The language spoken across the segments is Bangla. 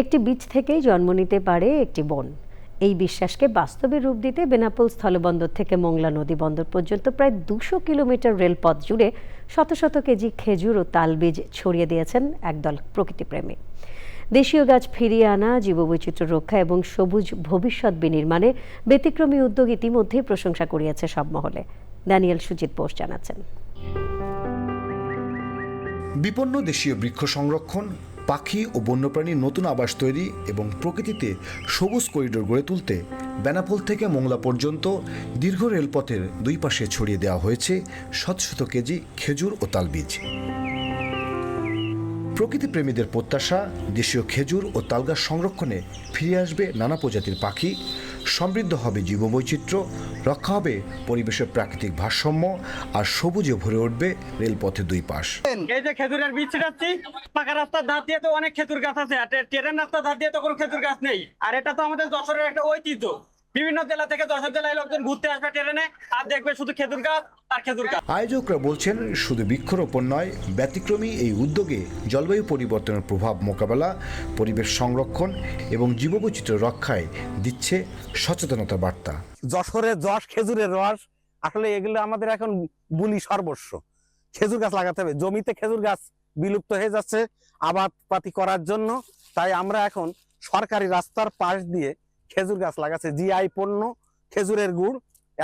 একটি বীজ থেকেই জন্ম নিতে পারে একটি বন। এই বিশ্বাসকে বাস্তবে রূপ দিতে বেনাপোল স্থলবন্দর থেকে মোংলা নদী বন্দর পর্যন্ত প্রায় 200 কিলোমিটার রেলপথ জুড়ে শত শত কেজি খেজুর ও তালবীজ ছড়িয়ে দিয়েছেন একদল প্রকৃতিপ্রেমী। দেশীয় গাছ ফিরিয়ে আনা, জীববৈচিত্র্য রক্ষা এবং সবুজ ভবিষ্যৎ বিনির্মাণে ব্যতিক্রমী উদ্যোগ ইতিমধ্যেই প্রশংসা কুড়িয়েছে সব মহলে। ড্যানিয়েল সুজিত বোস জানাচ্ছেন। বিপন্ন দেশীয় বৃক্ষ সংরক্ষণ, পাখি ও বন্যপ্রাণীর নতুন আবাস তৈরি এবং প্রকৃতিতে সবুজ করিডোর গড়ে তুলতে বেনাপোল থেকে মোংলা পর্যন্ত দীর্ঘ রেলপথের দুই পাশে ছড়িয়ে দেওয়া হয়েছে শত শত কেজি খেজুর ও তালবীজ। প্রকৃতিপ্রেমীদের প্রত্যাশা, দেশীয় খেজুর ও তালগাছ সংরক্ষণে ফিরে আসবে নানা প্রজাতির পাখি, সমৃদ্ধ হবে জীববৈচিত্র্য, রক্ষা হবে পরিবেশের প্রাকৃতিক ভারসাম্য, আর সবুজে ভরে উঠবে রেলপথের দুই পাশ। এই যে খেজুরের বীজ ছিটাচ্ছি, পাকা রাস্তার ধার দিয়ে তো অনেক খেজুর গাছ আছে, আর ট্রেনের রাস্তার ধার দিয়ে তো কোনো খেজুর গাছ নেই। আর এটা তো আমাদের যশোরের একটা ঐতিহ্য। বিভিন্ন জেলা থেকে যশোর জেলায় লোকজন ঘুরতে আসবে ট্রেনে, আর দেখবে শুধু খেজুর গাছ আর খেজুর গাছ। আয়োজকরা বলছেন, শুধু বৃক্ষরোপণ নয়, ব্যতিক্রমী এই উদ্যোগে জলবায়ু পরিবর্তনের প্রভাব মোকাবেলা, পরিবেশ সংরক্ষণ এবং জীববৈচিত্র্য রক্ষায় দিচ্ছে সচেতনতা বার্তা। যশোরের যশ খেজুরের রস, আসলে এগুলো আমাদের এখন বুলি সর্বস্ব। খেজুর গাছ লাগাতে হবে, জমিতে খেজুর গাছ বিলুপ্ত হয়ে যাচ্ছে আবাদপাতি করার জন্য। তাই আমরা এখন সরকারি রাস্তার পাশ দিয়ে খেজুর গাছ লাগাচ্ছে। জিআই পণ্য খেজুরের গুড়,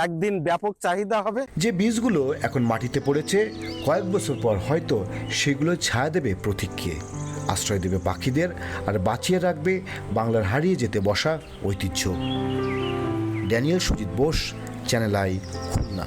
একদিন ব্যাপক চাহিদা হবে। যে বীজগুলো এখন মাটিতে পড়েছে, কয়েক বছর পর হয়তো সেগুলো ছায়া দেবে প্রতীককে, আশ্রয় দেবে পাখিদের, আর বাঁচিয়ে রাখবে বাংলার হারিয়ে যেতে বসা ঐতিহ্য। Daniel Sujit Bose, channel I, Khulna.